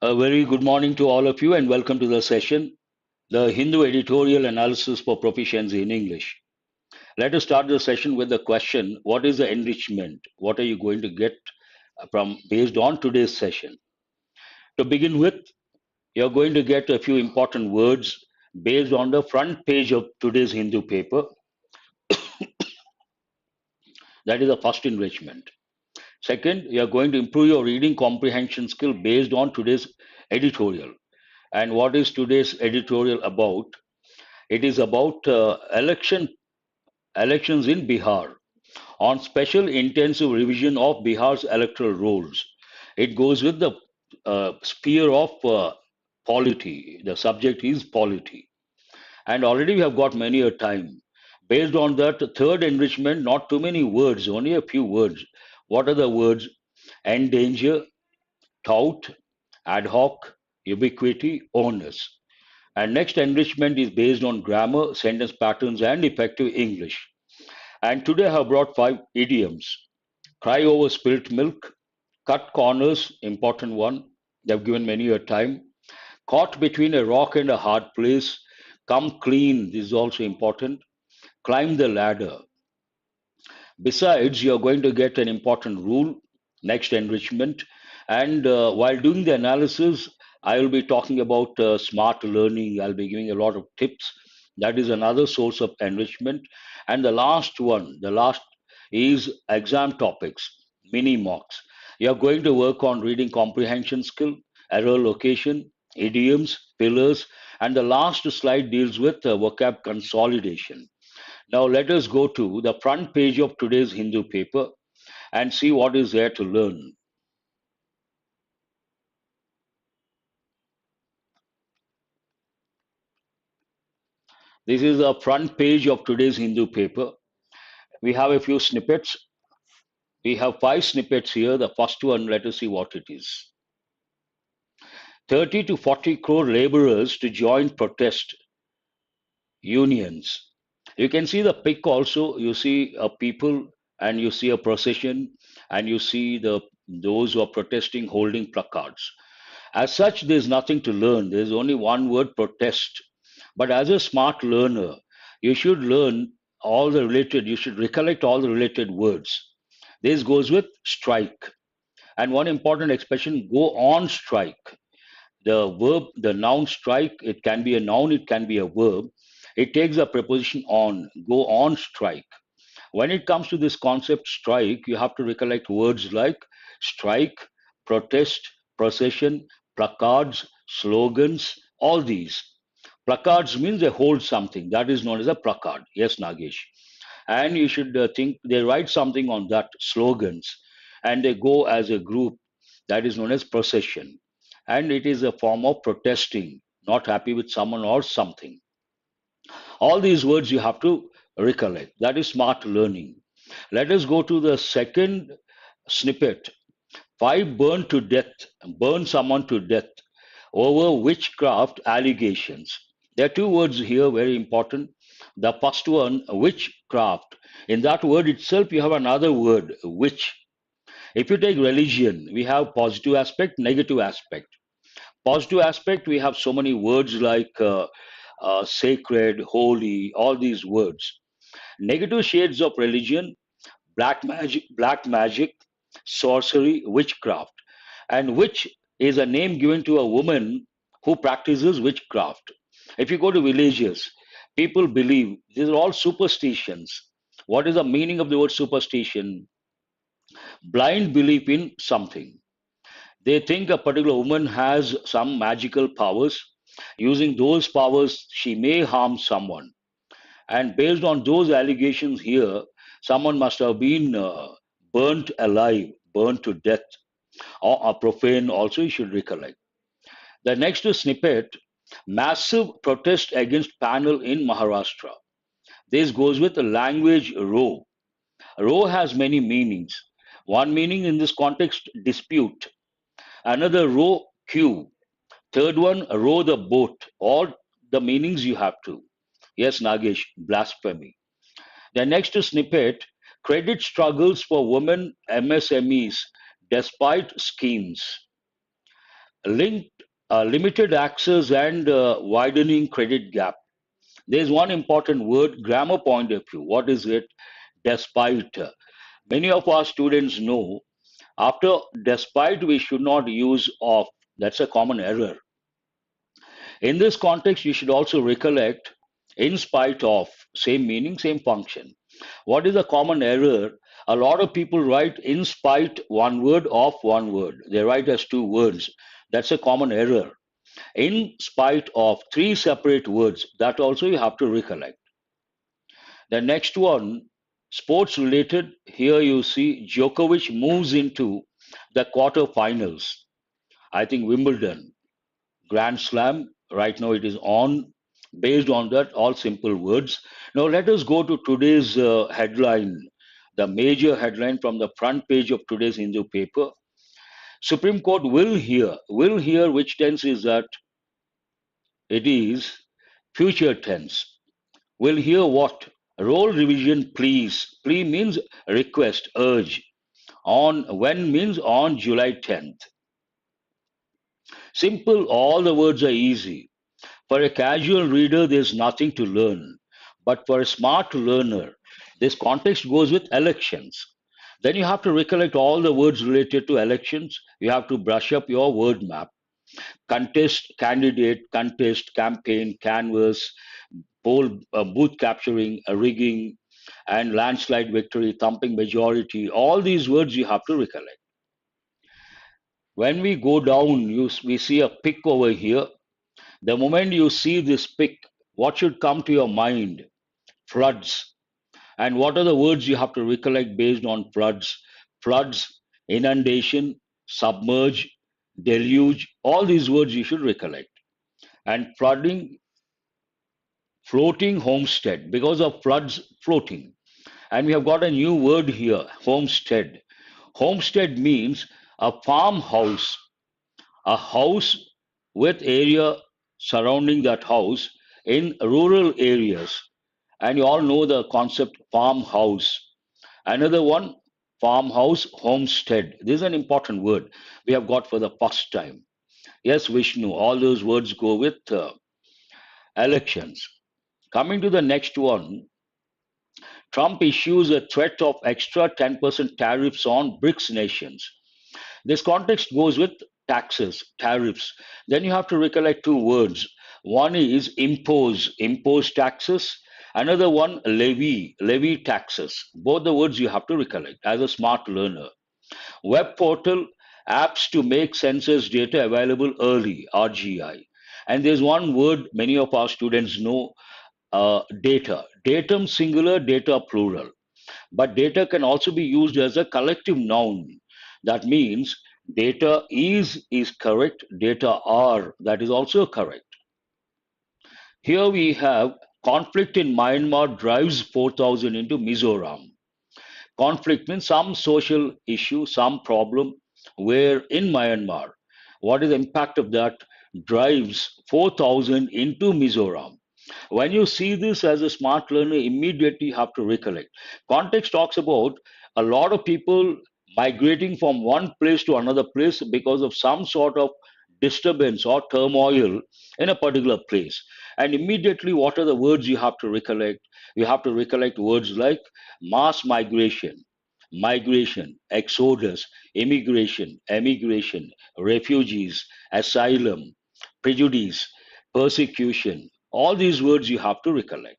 A very good morning to all of you and welcome to the session, the Hindu Editorial Analysis for Proficiency in English. Let us start the session with the question, what is the enrichment? What are you going to get from based on today's session? To begin with, you're going to get a few important words based on the front page of today's Hindu paper. That is the first enrichment. Second, you're going to improve your reading comprehension skill based on today's editorial. And what is today's editorial about? It is about elections in Bihar on special intensive revision of Bihar's electoral rolls. It goes with the sphere of polity. The subject is polity. And already we have got many a time. Based on that third enrichment, not too many words, only a few words. What are the words? Endanger, tout, ad hoc, ubiquity, onus. And next enrichment is based on grammar, sentence patterns, and effective English. And today I have brought five idioms. Cry over spilt milk, cut corners, important one. They have given many a time. Caught between a rock and a hard place, come clean, this is also important. Climb the ladder. Besides, you're going to get an important rule, next enrichment. And while doing the analysis, I will be talking about smart learning. I'll be giving a lot of tips. That is another source of enrichment. And the last is exam topics, mini mocks. You're going to work on reading comprehension skill, error location, idioms, pillars, and the last slide deals with vocab consolidation. Now let us go to the front page of today's Hindu paper and see what is there to learn. This is the front page of today's Hindu paper. We have a few snippets. We have five snippets here. The first one, let us see what it is. 30 to 40 crore laborers to join protest unions. You can see the pic also. You see a people and you see a procession and you see those who are protesting holding placards. As such, there's nothing to learn. There's only one word, protest. But as a smart learner, you should learn you should recollect all the related words. This goes with strike. And one important expression, go on strike. The verb, the noun strike, it can be a noun, it can be a verb. It takes a preposition on, go on strike. When it comes to this concept strike, you have to recollect words like strike, protest, procession, placards, slogans, all these. Placards means they hold something. That is known as a placard. Yes, Nagesh. And you should think they write something on that, slogans, and they go as a group. That is known as procession. And it is a form of protesting, not happy with someone or something. All these words you have to recollect. That is smart learning. Let us go to the second snippet. Five burn someone to death over witchcraft allegations. There are two words here very important. The first one, witchcraft. In that word itself, you have another word, witch. If you take religion, we have positive aspect, negative aspect. Positive aspect, we have so many words like sacred, holy, all these words. Negative shades of religion, black magic, sorcery, witchcraft. And witch is a name given to a woman who practices witchcraft. If you go to villages, people believe these are all superstitions. What is the meaning of the word superstition? Blind belief in something. They think a particular woman has some magical powers. Using those powers, she may harm someone. And based on those allegations here, someone must have been burnt alive, burnt to death, or a profane also you should recollect. The next snippet, massive protest against panel in Maharashtra. This goes with the language row. Row has many meanings. One meaning in this context, dispute. Another row, queue. Third one, row the boat. All the meanings you have to. Yes, Nagesh, blasphemy. The next snippet, credit struggles for women MSMEs despite schemes. linked, limited access and widening credit gap. There's one important word, grammar point of view. What is it? Despite. Many of our students know after despite we should not use of. That's a common error. In this context, you should also recollect in spite of, same meaning, same function. What is a common error? A lot of people write in spite one word of one word. They write as two words. That's a common error. In spite of three separate words, that also you have to recollect. The next one, sports related. Here you see Djokovic moves into the quarterfinals. I think Wimbledon, Grand Slam. Right now it is on. Based on that, all simple words. Now let us go to today's headline, the major headline from the front page of today's Hindu paper. Supreme Court will hear. Will hear, which tense is that? It is future tense. Will hear what? Role revision please. Plea means request, urge. On when means on July 10th. Simple, all the words are easy. For a casual reader, there's nothing to learn. But for a smart learner, this context goes with elections. Then you have to recollect all the words related to elections. You have to brush up your word map. Contest, candidate, contest, campaign, canvas, poll, booth capturing, rigging, and landslide victory, thumping majority. All these words you have to recollect. When we go down, we see a pick over here. The moment you see this pick, what should come to your mind? Floods. And what are the words you have to recollect based on floods? Floods, inundation, submerge, deluge, all these words you should recollect. And flooding, floating homestead, because of floods, floating. And we have got a new word here, homestead. Homestead means a farmhouse, a house with area surrounding that house in rural areas. And you all know the concept farmhouse. Another one, farmhouse, homestead. This is an important word we have got for the first time. Yes, Vishnu, all those words go with elections. Coming to the next one, Trump issues a threat of extra 10% tariffs on BRICS nations. This context goes with taxes, tariffs. Then you have to recollect two words. One is impose, impose taxes. Another one, levy, levy taxes. Both the words you have to recollect as a smart learner. Web portal, apps to make census data available early, RGI. And there's one word many of our students know, data. Datum singular, data plural. But data can also be used as a collective noun. That means data is correct, data are, that is also correct. Here we have conflict in Myanmar drives 4,000 into Mizoram. Conflict means some social issue, some problem where in Myanmar, what is the impact of that drives 4,000 into Mizoram. When you see this as a smart learner, immediately you have to recollect. Context talks about a lot of people migrating from one place to another place because of some sort of disturbance or turmoil in a particular place. And immediately, what are the words you have to recollect? You have to recollect words like mass migration, migration, exodus, immigration, emigration, refugees, asylum, prejudice, persecution. All these words you have to recollect.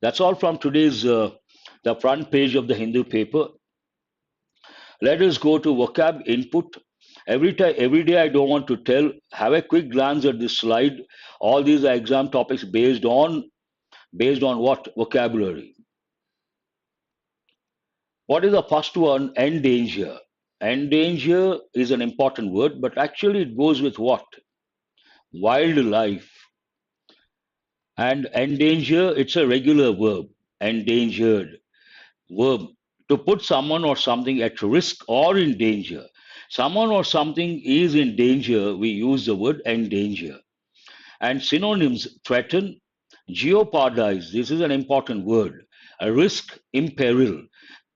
That's all from today's the front page of the Hindu paper. Let us go to vocab input. Every day I don't want to tell. Have a quick glance at this slide. All these are exam topics based on what vocabulary. What is the first one? Endanger. Endanger is an important word, but actually it goes with what? Wildlife. And endanger, it's a regular verb. Endangered verb. To put someone or something at risk or in danger. Someone or something is in danger, we use the word endanger. And synonyms, threaten, jeopardize. This is an important word. A risk, imperil.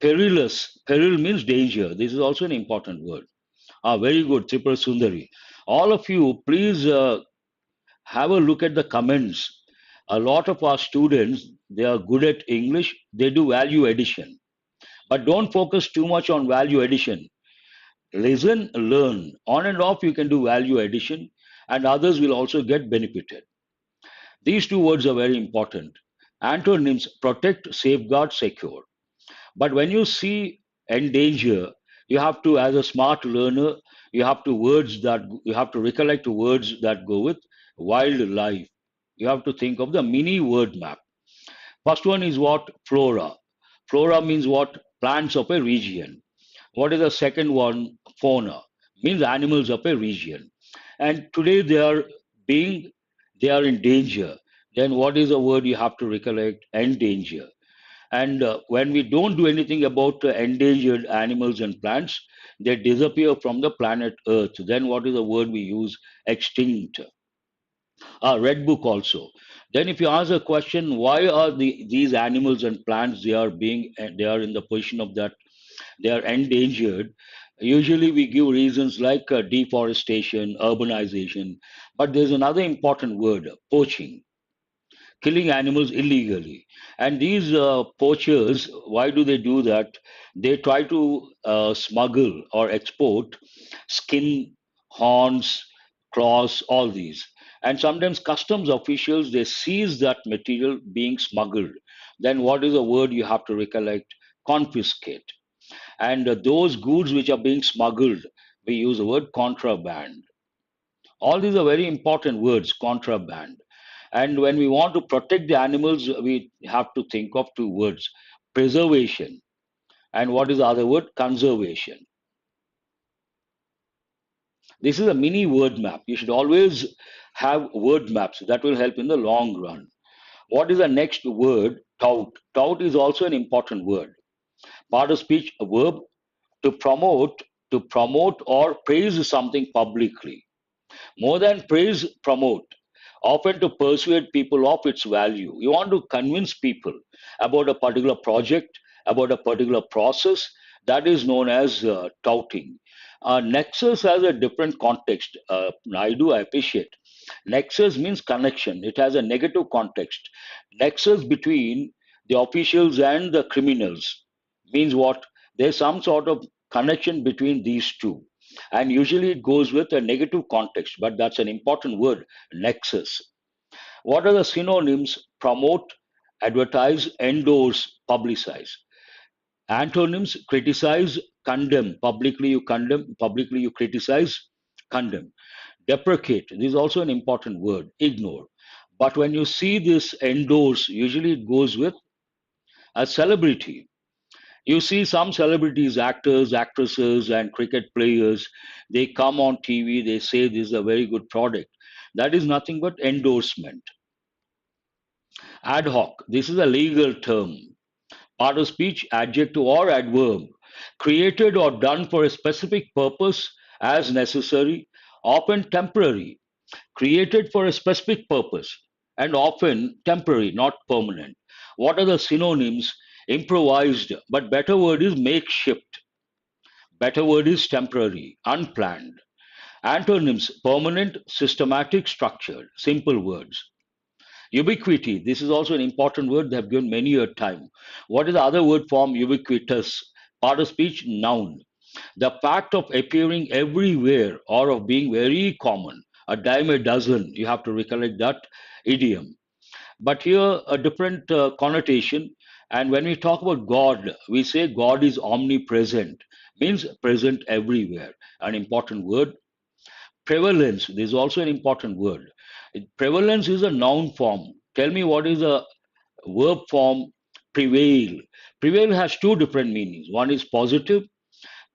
Perilous. Peril means danger. This is also an important word. Ah, very good, Tripura Sundari. All of you, please have a look at the comments. A lot of our students, they are good at English, they do value addition. But don't focus too much on value addition. Listen, learn. On and off, you can do value addition, and others will also get benefited. These two words are very important. Antonyms: protect, safeguard, secure. But when you see endanger, you have to, as a smart learner, you have to recollect words that go with wildlife. You have to think of the mini word map. First one is what? Flora. Flora means what? Plants of a region. What is the second one? Fauna. Means animals of a region. And today being they are in danger. Then what is the word you have to recollect? Endanger. And when we don't do anything about endangered animals and plants, they disappear from the planet Earth. Then what is the word we use? Extinct. Red book also. Then if you ask a question, why are these animals and plants they are in the position of that they are endangered? Usually we give reasons like deforestation, urbanization, but there's another important word: poaching, killing animals illegally. And these poachers, why do they do that? They try to smuggle or export skin, horns, claws, all these. And sometimes customs officials, they seize that material being smuggled. Then what is the word you have to recollect? Confiscate. And those goods which are being smuggled, we use the word contraband. All these are very important words: contraband. And when we want to protect the animals, we have to think of two words: preservation. And what is the other word? Conservation. This is a mini word map. You should always have word maps. That will help in the long run. What is the next word? Tout. Tout is also an important word. Part of speech, a verb: to promote, to promote or praise something publicly. More than praise, promote. Often to persuade people of its value. You want to convince people about a particular project, about a particular process. That is known as touting. Nexus has a different context. I appreciate. Nexus means connection. It has a negative context. Nexus between the officials and the criminals means what? There's some sort of connection between these two. And usually it goes with a negative context, but that's an important word: nexus. What are the synonyms? Promote, advertise, endorse, publicize. Antonyms: criticize, condemn. Publicly you criticize, condemn. Deprecate, this is also an important word. Ignore. But when you see this endorse, usually it goes with a celebrity. You see some celebrities, actors, actresses, and cricket players, they come on TV, they say this is a very good product. That is nothing but endorsement. Ad hoc, this is a legal term. Part of speech, adjective or adverb, created or done for a specific purpose as necessary, often temporary. Created for a specific purpose and often temporary, not permanent. What are the synonyms? Improvised, but better word is makeshift. Better word is temporary, unplanned. Antonyms: permanent, systematic, structured. Simple words. Ubiquity. This is also an important word. They have given many a time. What is the other word form? Ubiquitous. Part of speech, noun. The fact of appearing everywhere or of being very common. A dime a dozen. You have to recollect that idiom. But here, a different connotation. And when we talk about God, we say God is omnipresent, means present everywhere. An important word. Prevalence, this is also an important word. Prevalence is a noun form. Tell me what is a verb form? Prevail. Prevail has two different meanings. One is positive.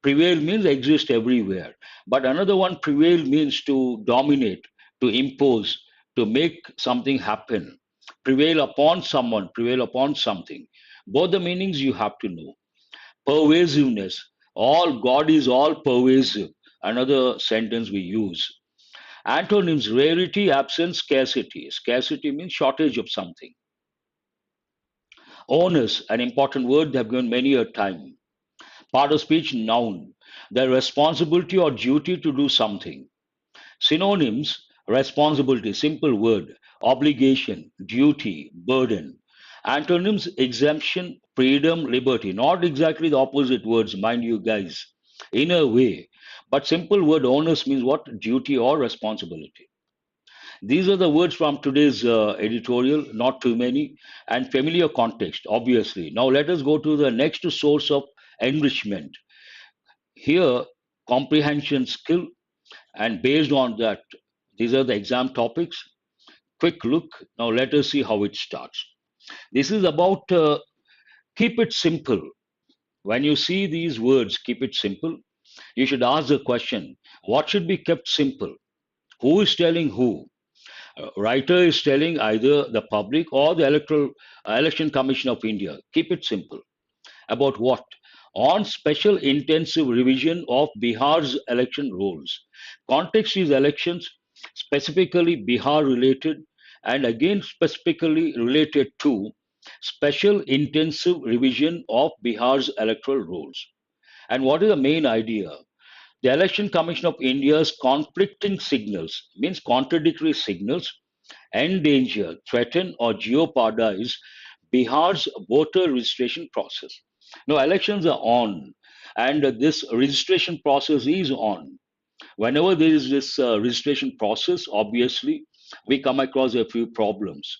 Prevail means exist everywhere. But another one, prevail, means to dominate, to impose, to make something happen. Prevail upon someone, prevail upon something. Both the meanings you have to know. Pervasiveness. All God is all pervasive. Another sentence we use. Antonyms: rarity, absence, scarcity. Scarcity means shortage of something. Onus, an important word they have given many a time. Part of speech, noun. The responsibility or duty to do something. Synonyms: responsibility, simple word, obligation, duty, burden. Antonyms: exemption, freedom, liberty. Not exactly the opposite words, mind you guys, in a way. But simple word onus means what? Duty or responsibility. These are the words from today's editorial, not too many, and familiar context, obviously. Now let us go to the next source of enrichment. Here, comprehension skill, and based on that, these are the exam topics. Quick look. Now let us see how it starts. This is about keep it simple. When you see these words, keep it simple, you should ask the question, what should be kept simple? Who is telling who? Writer is telling either the public or the election commission of India. Keep it simple. About what? On special intensive revision of Bihar's election rules. Context is elections, specifically Bihar related, and again specifically related to special intensive revision of Bihar's electoral rules. And what is the main idea? The Election Commission of India's conflicting signals, means contradictory signals, endanger, threaten, or jeopardize Bihar's voter registration process. Now, elections are on, and this registration process is on. Whenever there is this registration process, obviously, we come across a few problems.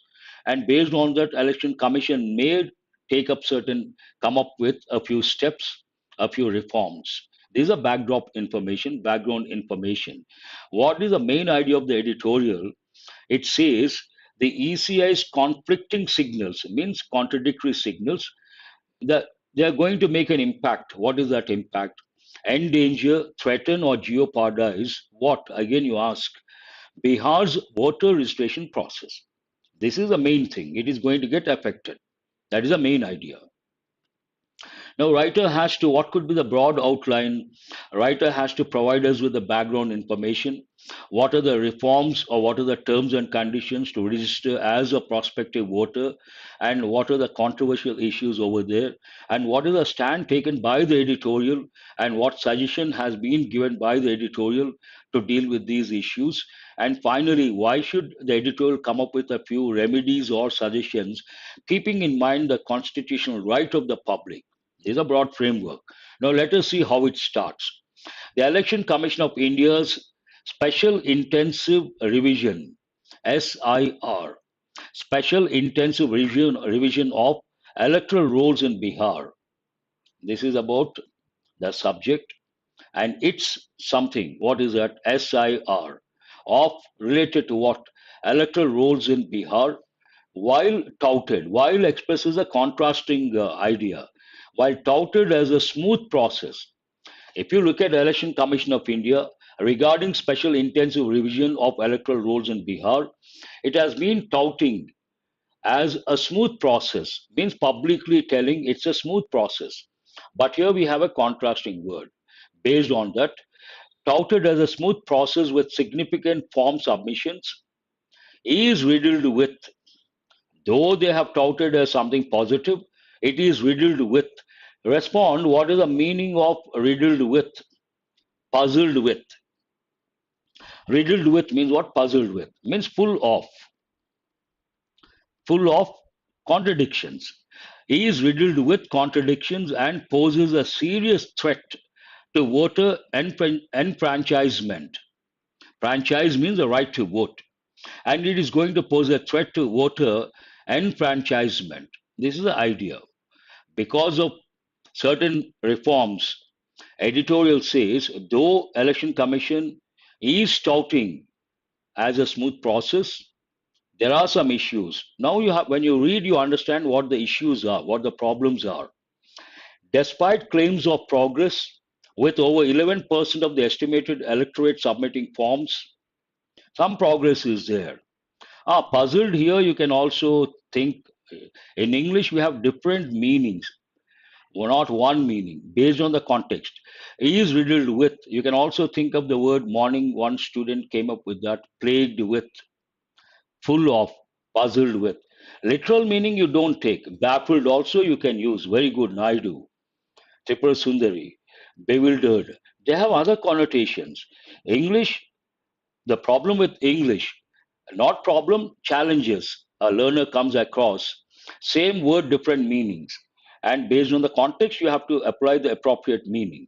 And based on that, Election Commission may come up with a few steps, a few reforms. These are background information. What is the main idea of the editorial? It says the ECI's conflicting signals, means contradictory signals, that they are going to make an impact. What is that impact? Endanger, threaten, or jeopardize what? Again, you ask. Bihar's voter registration process. This is the main thing. It is going to get affected. That is the main idea. Now, writer has to, what could be the broad outline? Writer has to provide us with the background information. What are the reforms or what are the terms and conditions to register as a prospective voter? And what are the controversial issues over there? And what is the stand taken by the editorial? And what suggestion has been given by the editorial to deal with these issues? And finally, why should the editorial come up with a few remedies or suggestions, keeping in mind the constitutional right of the public? Is a broad framework. Now let us see how it starts. The Election Commission of India's Special Intensive Revision, SIR, Special Intensive Revision of Electoral Rolls in Bihar. This is about the subject, and it's something. What is that? SIR, of related to what? Electoral rolls in Bihar, while expresses a contrasting idea, while touted as a smooth process. If you look at Election Commission of India regarding special intensive revision of electoral rolls in Bihar, it has been touting as a smooth process, means publicly telling it's a smooth process. But here we have a contrasting word. Based on that, touted as a smooth process with significant form submissions, is riddled with, though they have touted as something positive, it is riddled with. Respond, what is the meaning of riddled with? Puzzled with. Riddled with means what? Puzzled with. Means full of contradictions. He is riddled with contradictions and poses a serious threat to voter enfranchisement. Franchise means the right to vote, and it is going to pose a threat to voter enfranchisement. This is the idea. Because of certain reforms, editorial says, though election commission is touting as a smooth process, there are some issues. Now you have, when you read, you understand what the issues are, what the problems are. Despite claims of progress, with over 11% of the estimated electorate submitting forms, some progress is there. Puzzled here, you can also think, in English, we have different meanings, or not one meaning, based on the context. He is riddled with, you can also think of the word morning, one student came up with that, plagued with, full of, puzzled with. Literal meaning you don't take. Baffled also you can use. Very good, Naidu. Tripura Sundari. Bewildered. They have other connotations. English, The problem with English, not problem, challenges a learner comes across. Same word, different meanings. And based on the context, you have to apply the appropriate meaning.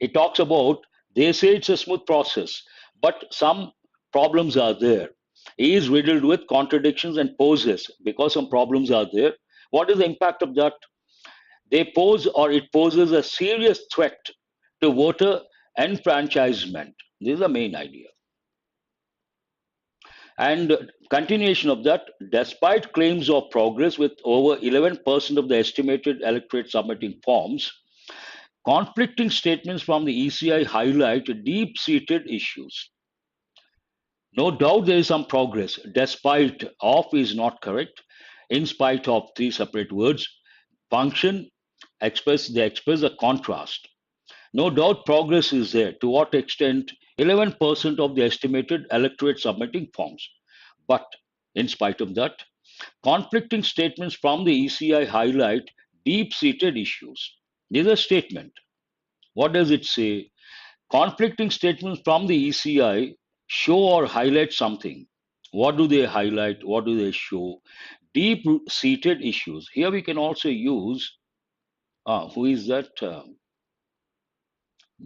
It talks about, they say it's a smooth process, but some problems are there. He is riddled with contradictions and poses because some problems are there. What is the impact of that? They pose, or it poses a serious threat to voter enfranchisement. This is the main idea. And continuation of that, despite claims of progress with over 11% of the estimated electorate submitting forms, conflicting statements from the ECI highlight deep seated issues. No doubt there is some progress. Despite of is not correct. In spite of, three separate words. Function, they express a contrast. No doubt progress is there. To what extent? 11% of the estimated electorate submitting forms. But in spite of that, conflicting statements from the ECI highlight deep seated issues. This is a statement. What does it say? Conflicting statements from the ECI show or highlight something. What do they highlight? What do they show? Deep seated issues. Here we can also use, who is that?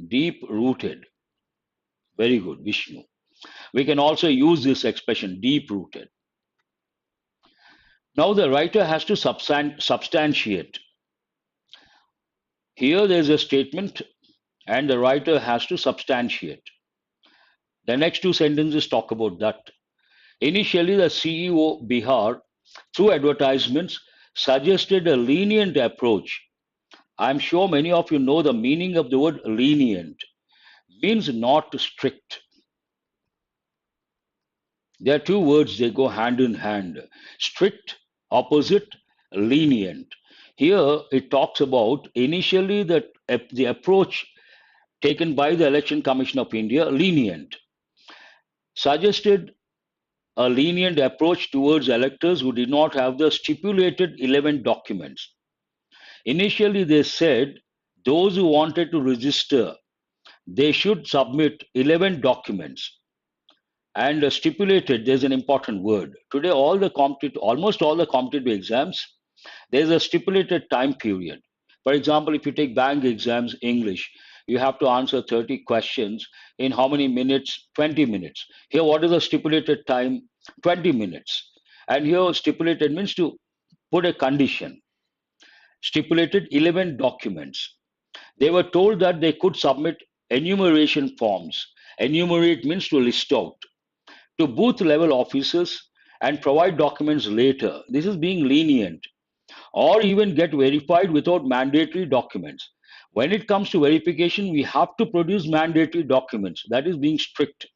Deep rooted. Very good, Vishnu. We can also use this expression, deep rooted. Now the writer has to substantiate. Here there's a statement and the writer has to substantiate. The next two sentences talk about that. Initially, the CEO Bihar, through advertisements, suggested a lenient approach. I'm sure many of you know the meaning of the word lenient. Means not strict. There are two words, they go hand in hand. Strict, opposite, lenient. Here it talks about initially the approach taken by the Election Commission of India, lenient, suggested a lenient approach towards electors who did not have the stipulated 11 documents. Initially, they said those who wanted to register, they should submit 11 documents. And stipulated, there's an important word. Today, almost all the competitive exams, there's a stipulated time period. For example, if you take bank exams, English, you have to answer 30 questions in how many minutes? 20 minutes. Here, what is the stipulated time? 20 minutes. And here, stipulated means to put a condition. Stipulated 11 documents. They were told that they could submit enumeration forms. Enumerate means to list out to booth level officers and provide documents later. This is being lenient, or even get verified without mandatory documents. When it comes to verification, we have to produce mandatory documents. That is being strict.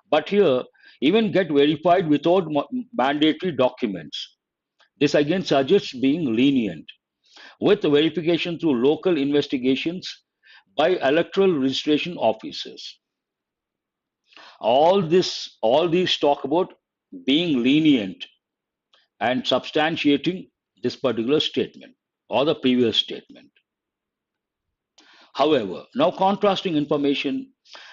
But here, even get verified without mandatory documents. This again suggests being lenient with verification through local investigations by electoral registration officers. All these talk about being lenient and substantiating this particular statement or the previous statement. However, now contrasting information,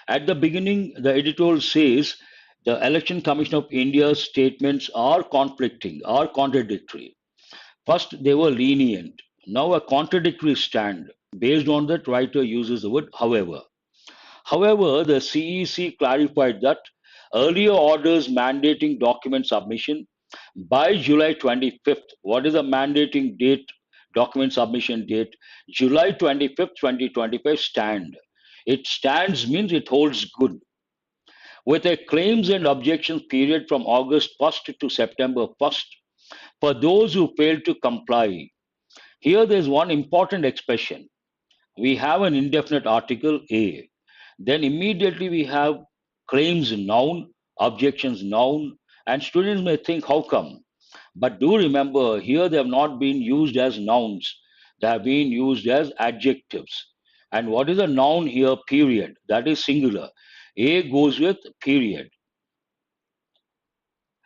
at the beginning, the editorial says the Election Commission of India's statements are conflicting, are contradictory. First, they were lenient. Now, a contradictory stand. Based on that, writer uses the word however. However, the CEC clarified that earlier orders mandating document submission by July 25th. What is the mandating date, document submission date? July 25th, 2025 stand. It stands means it holds good. With a claims and objections period from August 1st to September 1st for those who fail to comply. Here there's one important expression. We have an indefinite article A. Then immediately we have claims noun, objections noun, and students may think, how come? But do remember, here they have not been used as nouns, they have been used as adjectives. And what is a noun here? Period. That is singular. A goes with period.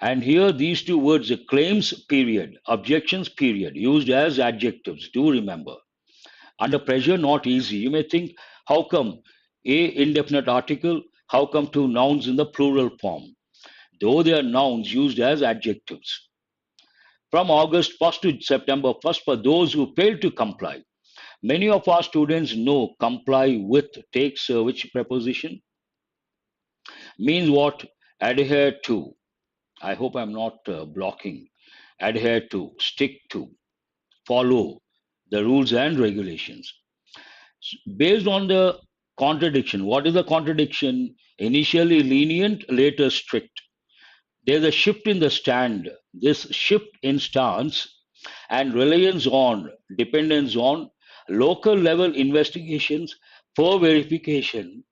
And here these two words, the claims period, objections period, used as adjectives. Do remember. Under pressure, not easy. You may think, how come? A, indefinite article, How come two nouns in the plural form, though they are nouns used as adjectives? From August 1st to September 1st, for those who fail to comply, many of our students know comply with takes which preposition means what? Adhere to. I hope I'm not blocking. Adhere to, stick to, follow the rules and regulations. Based on the contradiction, what is the contradiction? Initially lenient, later strict. There's a shift in the stand. This shift in stance and reliance on, dependence on local level investigations for verification,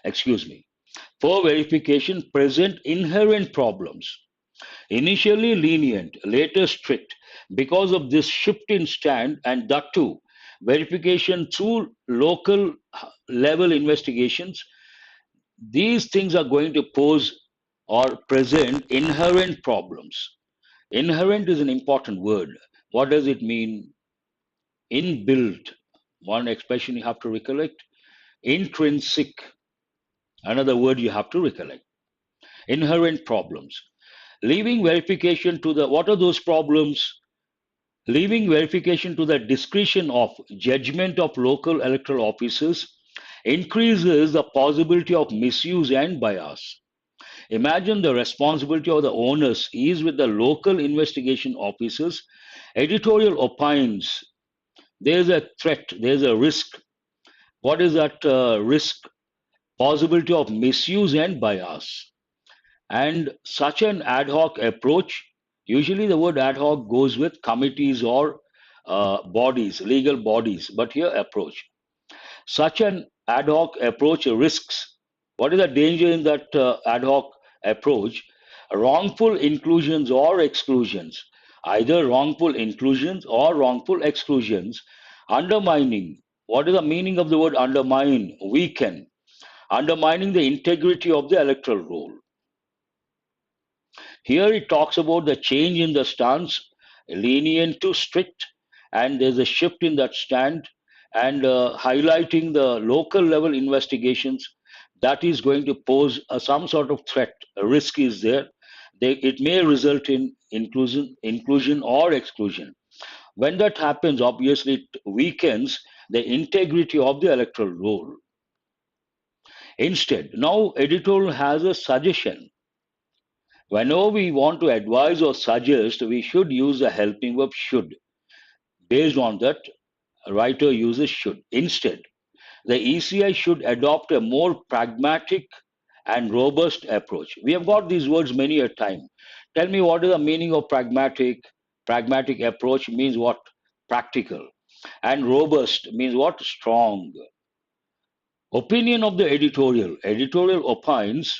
excuse me, for verification present inherent problems. Initially lenient, later strict. Because of this shift in stand, and that too, verification through local level investigations, these things are going to pose or present inherent problems. Inherent is an important word. What does it mean? Inbuilt. One expression you have to recollect. Intrinsic. Another word you have to recollect. Inherent problems. Leaving verification to the, what are those problems? Leaving verification to the discretion of judgment of local electoral officers increases the possibility of misuse and bias. Imagine the responsibility of the owners is with the local investigation officers. Editorial opines there's a threat, there's a risk. What is that risk? Possibility of misuse and bias. And such an ad hoc approach, usually the word ad hoc goes with committees or bodies, legal bodies, but here approach. Such an ad hoc approach risks. What is the danger in that ad hoc approach? Wrongful inclusions or exclusions, either wrongful inclusions or wrongful exclusions, undermining. What is the meaning of the word undermine? Weaken, undermining the integrity of the electoral roll. Here it talks about the change in the stance, lenient to strict, and there's a shift in that stand, and highlighting the local level investigations that is going to pose some sort of threat. A risk is there. It may result in inclusion or exclusion. When that happens, obviously it weakens the integrity of the electoral roll. Instead, now editorial has a suggestion. Whenever we want to advise or suggest, we should use the helping verb should. Based on that, writer uses should. Instead, the ECI should adopt a more pragmatic and robust approach. We have got these words many a time. Tell me what is the meaning of pragmatic? Pragmatic approach means what? Practical. And robust means what? Strong. Opinion of the editorial. Editorial opines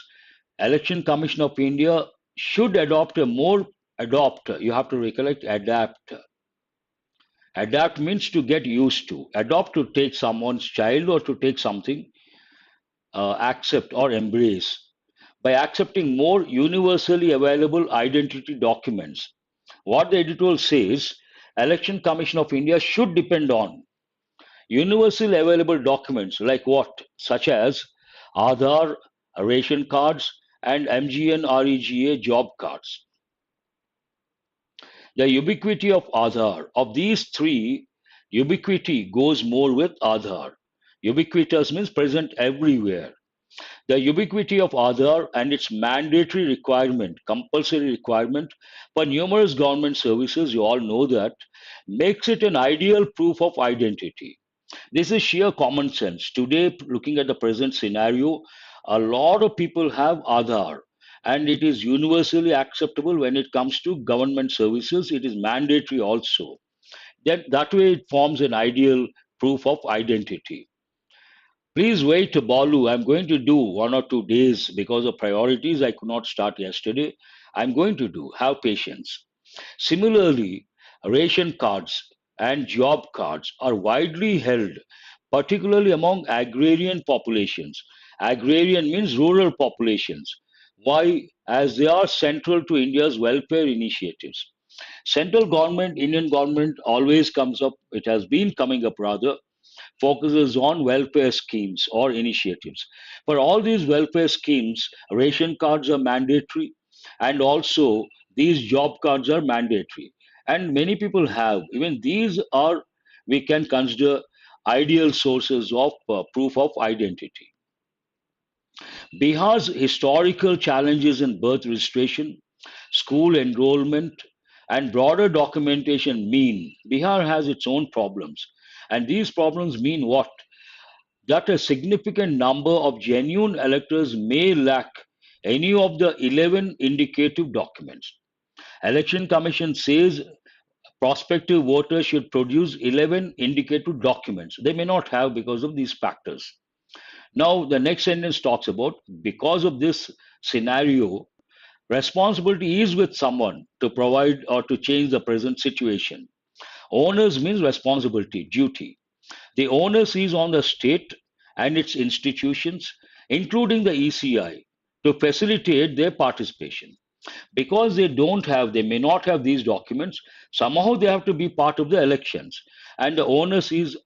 Election Commission of India should adopt a more adopt. You have to recollect adapt. Adapt means to get used to. Adopt to take someone's child or to take something, accept or embrace. By accepting more universally available identity documents. What the editorial says, Election Commission of India should depend on universally available documents like what? Such as Aadhaar, ration cards, and MGN REGA job cards. The ubiquity of Aadhaar. Of these three, ubiquity goes more with Aadhaar. Ubiquitous means present everywhere. The ubiquity of Aadhaar and its mandatory requirement, compulsory requirement for numerous government services, you all know that, makes it an ideal proof of identity. This is sheer common sense. Today, looking at the present scenario, a lot of people have Aadhaar, and it is universally acceptable when it comes to government services. It is mandatory also. That way, it forms an ideal proof of identity. Please wait, Balu. I'm going to do 1 or 2 days because of priorities. I could not start yesterday. I'm going to do. Have patience. Similarly, ration cards and job cards are widely held, particularly among agrarian populations. Agrarian means rural populations. Why? As they are central to India's welfare initiatives. Central government, Indian government always comes up, it has been coming up rather, focuses on welfare schemes or initiatives. For all these welfare schemes, ration cards are mandatory, and also these job cards are mandatory. And many people have, even these are, we can consider ideal sources of proof of identity. Bihar's historical challenges in birth registration, school enrollment, and broader documentation mean Bihar has its own problems. And these problems mean what? That a significant number of genuine electors may lack any of the 11 indicative documents. Election Commission says prospective voters should produce 11 indicative documents. They may not have because of these factors. Now, the next sentence talks about because of this scenario, responsibility is with someone to provide or to change the present situation. Onus means responsibility, duty. The onus is on the state and its institutions, including the ECI, to facilitate their participation. Because they may not have these documents, somehow they have to be part of the elections. And the onus is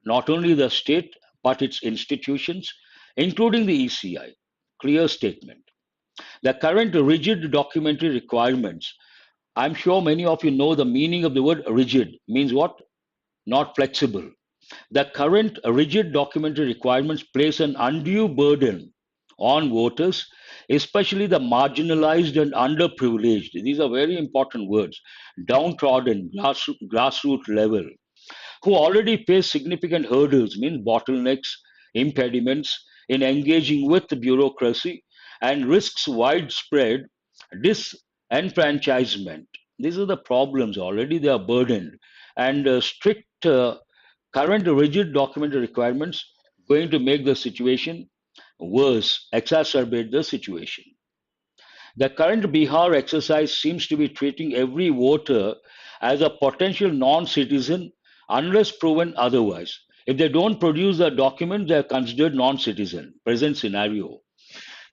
not only the state, but its institutions, including the ECI. Clear statement. The current rigid documentary requirements, I'm sure many of you know the meaning of the word rigid means what? Not flexible. The current rigid documentary requirements place an undue burden on voters, especially the marginalized and underprivileged. These are very important words. Downtrodden, grassroots level, who already face significant hurdles, means bottlenecks, impediments in engaging with the bureaucracy, and risks widespread disenfranchisement. These are the problems. Already they are burdened, and strict current rigid documentary requirements going to make the situation worse, exacerbate the situation. The current Bihar exercise seems to be treating every voter as a potential non-citizen unless proven otherwise. If they don't produce the document, they are considered non-citizen. Present scenario.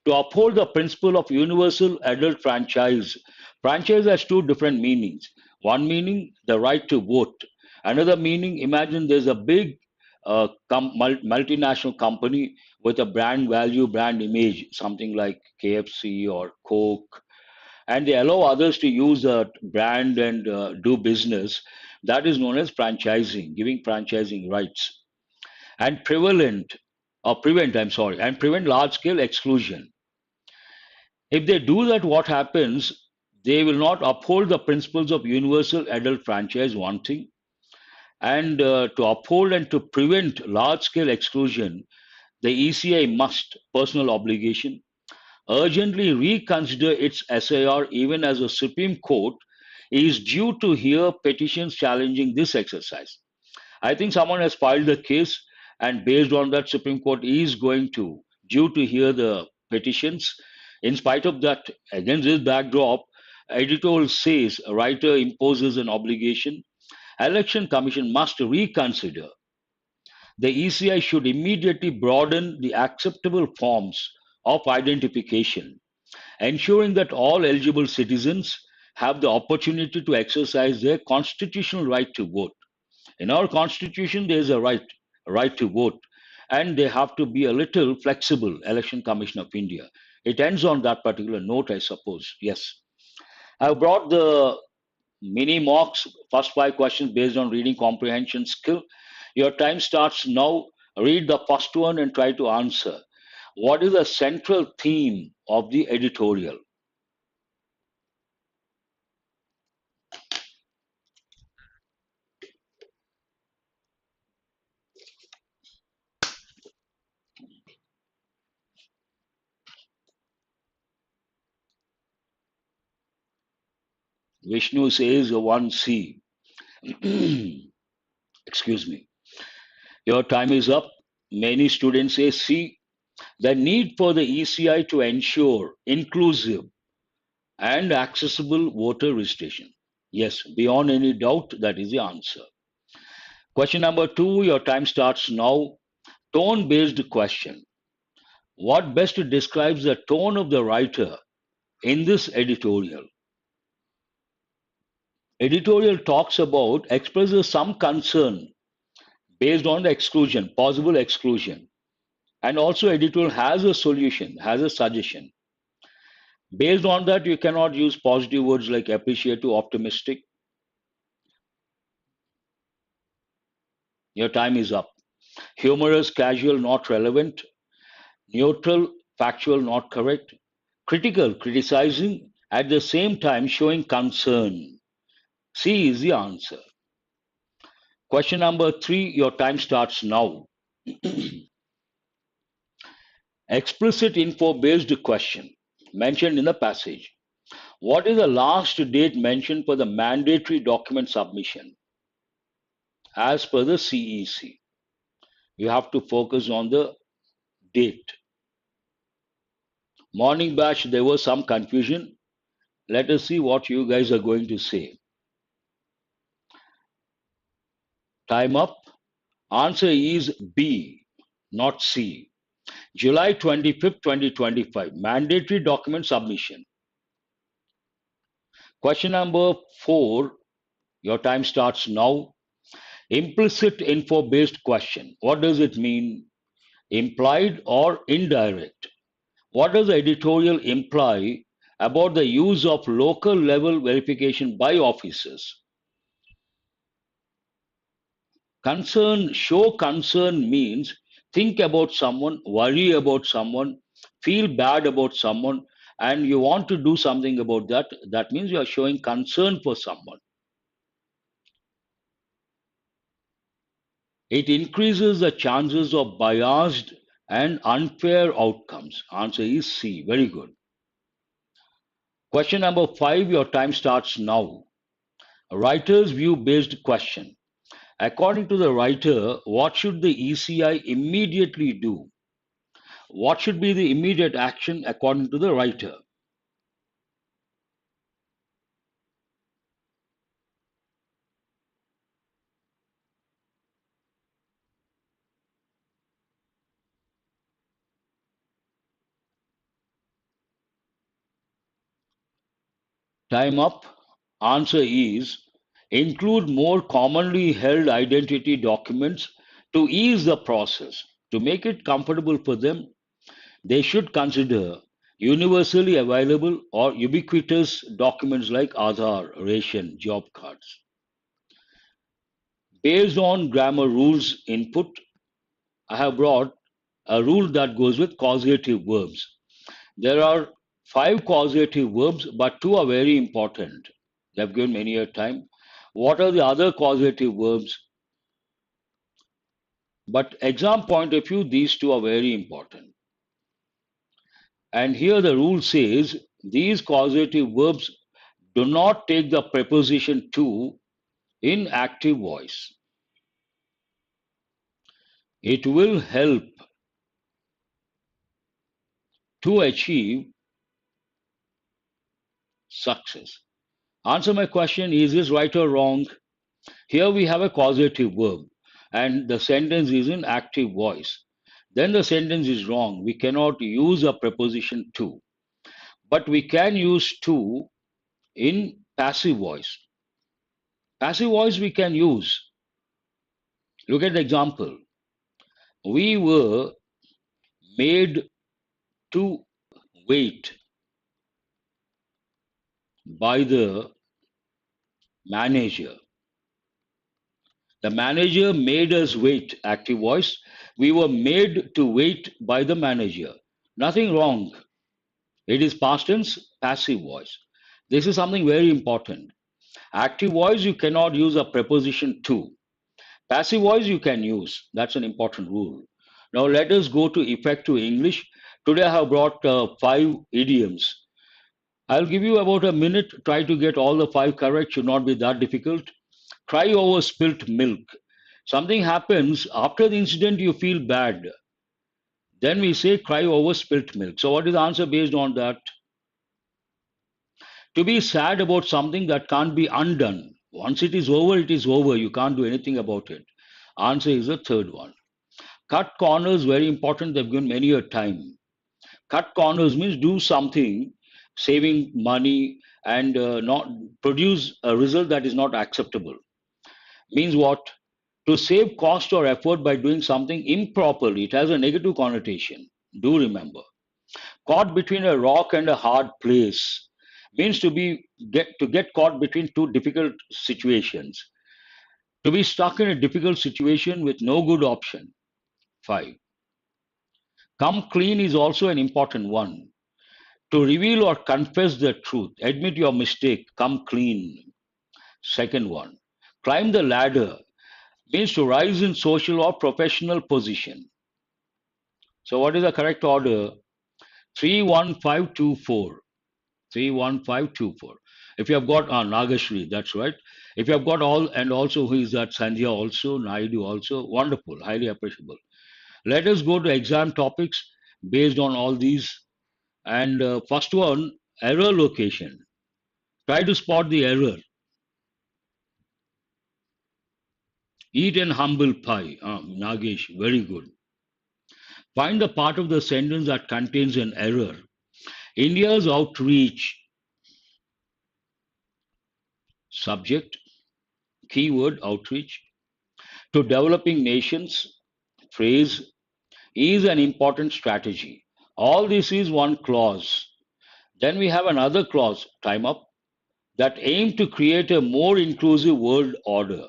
To uphold the principle of universal adult franchise, franchise has two different meanings. One meaning, the right to vote. Another meaning, imagine there's a big multinational company with a brand value, brand image, something like KFC or Coke, and they allow others to use that brand and do business. That is known as franchising, giving franchising rights, and prevent large scale exclusion. If they do that, what happens? They will not uphold the principles of universal adult franchise, one thing, and to uphold and to prevent large scale exclusion, the ECI must, personal obligation, urgently reconsider its SIR even as the Supreme Court is due to hear petitions challenging this exercise. I think someone has filed the case, and based on that, Supreme Court is going to due to hear the petitions. In spite of that, against this backdrop, editorial says a writer imposes an obligation. Election Commission must reconsider. The ECI should immediately broaden the acceptable forms of identification, ensuring that all eligible citizens have the opportunity to exercise their constitutional right to vote. In our constitution, there is a right to vote, and they have to be a little flexible. Election Commission of India. It ends on that particular note, I suppose. Yes, I've brought the mini mocks, first five questions based on reading comprehension skill. Your time starts now. Read the first one and try to answer. What is the central theme of the editorial? Vishnu says 1C. Excuse me. Your time is up. Many students say C. The need for the ECI to ensure inclusive and accessible voter registration. Yes, beyond any doubt, that is the answer. Question number two, your time starts now. Tone based question. What best describes the tone of the writer in this editorial? Editorial talks about, expresses some concern based on the exclusion, possible exclusion. And also editorial has a solution, has a suggestion. Based on that, you cannot use positive words like appreciative, optimistic. Your time is up. Humorous, casual, not relevant. Neutral, factual, not correct. Critical, criticizing, at the same time showing concern. C is the answer. Question number 3, your time starts now. Explicit info based question mentioned in the passage. What is the last date mentioned for the mandatory document submission as per the CEC? You have to focus on the date. Morning batch, there was some confusion. Let us see what you guys are going to say. Time up. Answer is B, not C. July 25th, 2025, mandatory document submission. Question number 4, your time starts now. Implicit info based question. What does it mean? Implied or indirect? What does the editorial imply about the use of local level verification by officers? Concern, show concern means think about someone, worry about someone, feel bad about someone, and you want to do something about that. That means you are showing concern for someone. It increases the chances of biased and unfair outcomes. Answer is C. Very good. Question number 5, your time starts now. Writer's view based question. According to the writer, what should the ECI immediately do? What should be the immediate action according to the writer? Time up. Answer is include more commonly held identity documents to ease the process. To make it comfortable for them, they should consider universally available or ubiquitous documents like Aadhaar, ration, job cards. Based on grammar rules input, I have brought a rule that goes with causative verbs. There are 5 causative verbs, but 2 are very important. They've given many a time. What are the other causative verbs? But exam point of view, these 2 are very important. And here the rule says these causative verbs do not take the preposition to in active voice. It will help to achieve success. Answer my question, is this right or wrong? Here we have a causative verb and the sentence is in active voice. Then the sentence is wrong. We cannot use a preposition to, but we can use to in passive voice. Passive voice we can use. Look at the example. We were made to wait by the manager. The manager made us wait, active voice. We were made to wait by the manager. Nothing wrong. It is past tense, passive voice. This is something very important. Active voice, you cannot use a preposition to. Passive voice, you can use. That's an important rule. Now, let us go to effective English. Today, I have brought 5 idioms. I'll give you about a minute. Try to get all the 5 correct. Should not be that difficult. Cry over spilt milk. Something happens after the incident, you feel bad. Then we say cry over spilt milk. So, what is the answer based on that? To be sad about something that can't be undone. Once it is over, it is over. You can't do anything about it. Answer is the third one. Cut corners, very important. They've given many a time. Cut corners means do something, saving money and not produce a result that is not acceptable. Means what? To save cost or effort by doing something improperly, it has a negative connotation. Do remember. Caught between a rock and a hard place means to get caught between two difficult situations. To be stuck in a difficult situation with no good option. 5. Come clean is also an important one. To reveal or confess the truth, admit your mistake, come clean. Second one. Climb the ladder means to rise in social or professional position. So what is the correct order? 31524. 31524. If you have got Nagashri, that's right. If you have got all, and also who is that? Sandhya also, Naidu also. Wonderful, highly appreciable. Let us go to exam topics based on all these. And first one, error location. Try to spot the error. Eat an humble pie. Nagesh, very good. Find the part of the sentence that contains an error. India's outreach, subject, keyword outreach, to developing nations, phrase, is an important strategy. All this is one clause. Then we have another clause, time up, that aim to create a more inclusive world order.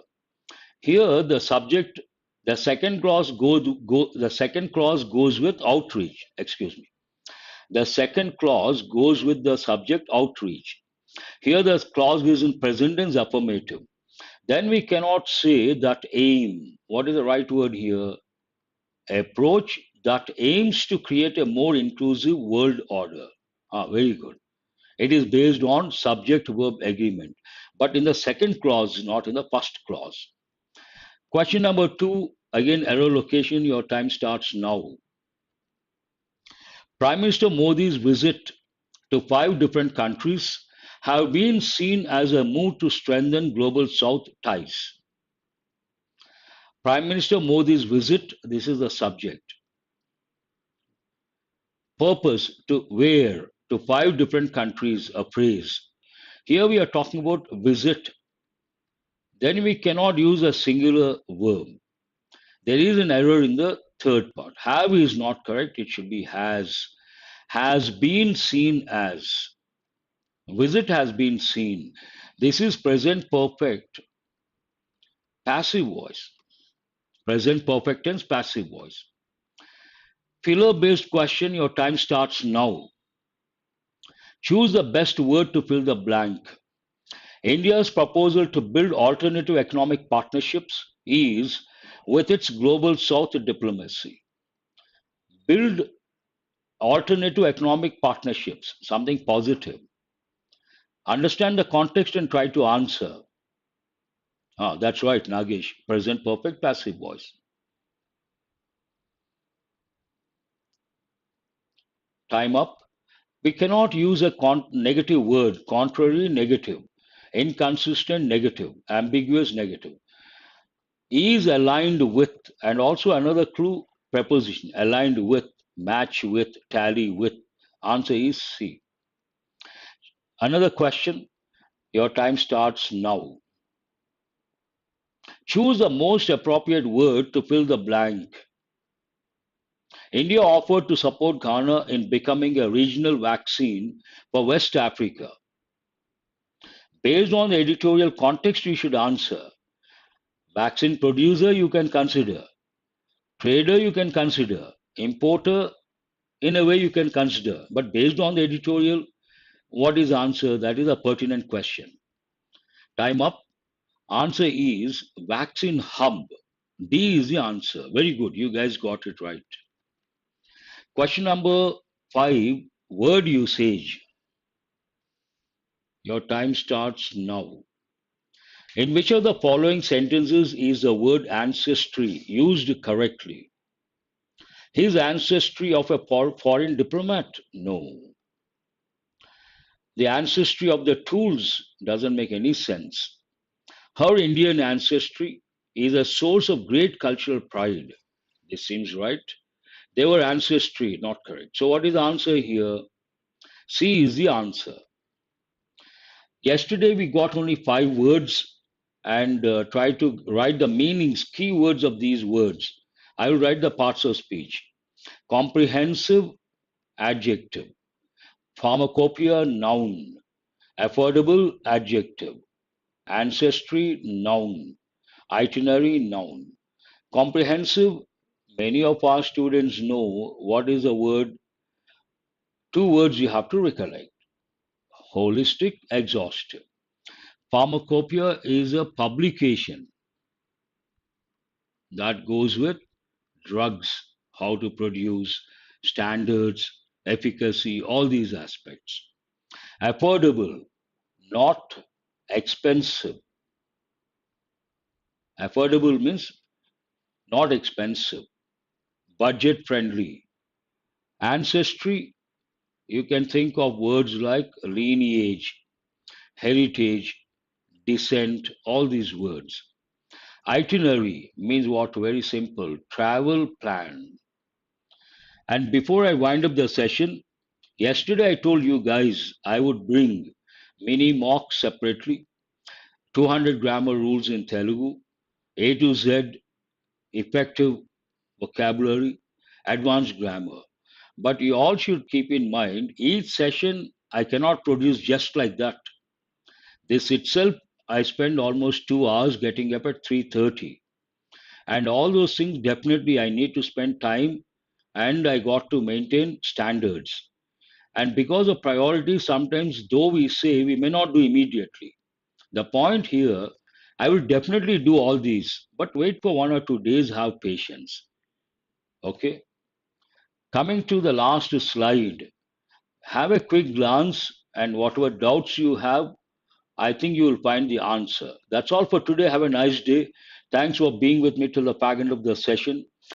Here, the second clause goes with outreach. Excuse me. The second clause goes with the subject outreach. Here, the clause is in present tense affirmative. Then we cannot say that aim. What is the right word here? Approach that aims to create a more inclusive world order. Very good. It is based on subject verb agreement, but in the second clause, not in the first clause. Question number 2, again, error location. Your time starts now. Prime Minister Modi's visit to 5 different countries have been seen as a move to strengthen global South ties. Prime Minister Modi's visit, this is the subject. Purpose, to where, to 5 different countries, a phrase. Here we are talking about visit. Then we cannot use a singular verb. There is an error in the third part. Have is not correct. It should be has. Has been seen as. Visit has been seen. This is present perfect passive voice. Present perfect tense passive voice. Filler based question. Your time starts now. Choose the best word to fill the blank. India's proposal to build alternative economic partnerships is with its global South diplomacy. Build alternative economic partnerships, something positive. Understand the context and try to answer. That's right, Nagesh. Present perfect passive voice. Time up. We cannot use a negative word, contrary, negative, inconsistent, negative, ambiguous, negative. Is aligned with, and also another clue, preposition, aligned with, match with, tally with. Answer is C. Another question. Your time starts now. Choose the most appropriate word to fill the blank. India offered to support Ghana in becoming a regional vaccine for West Africa. Based on the editorial context, you should answer. Vaccine producer, you can consider. Trader, you can consider. Importer, in a way, you can consider. But based on the editorial, what is the answer? That is a pertinent question. Time up. Answer is vaccine hub. D is the answer. Very good. You guys got it right. Question number 5, word usage. Your time starts now. In which of the following sentences is the word ancestry used correctly? His ancestry of a foreign diplomat? No. The ancestry of the tools doesn't make any sense. Her Indian ancestry is a source of great cultural pride. This seems right. They were ancestry, not correct. So what is the answer here? C is the answer. Yesterday we got only 5 words and try to write the meanings, keywords of these words. I will write the parts of speech. Comprehensive, adjective. Pharmacopoeia, noun. Affordable, adjective. Ancestry, noun. Itinerary, noun. Comprehensive, many of our students know what is a word. Two words you have to recollect: holistic, exhaustive. Pharmacopoeia is a publication that goes with drugs, how to produce, standards, efficacy, all these aspects. Affordable, not expensive. Affordable means not expensive, budget friendly. Ancestry, you can think of words like lineage, heritage, descent, all these words. Itinerary means what? Very simple: travel plan. And before I wind up the session, yesterday I told you guys I would bring mini mocks separately, 200 grammar rules in Telugu, A to Z, effective vocabulary, advanced grammar. But you all should keep in mind each session I cannot produce just like that. This itself, I spend almost 2 hours getting up at 3:30. And all those things, definitely I need to spend time, and I got to maintain standards. And because of priority, sometimes though we say we may not do immediately. The point here, I will definitely do all these, but wait for 1 or 2 days, have patience. Okay. Coming to the last slide, have a quick glance, and whatever doubts you have, I think you will find the answer. That's all for today. Have a nice day. Thanks for being with me till the fag end of the session.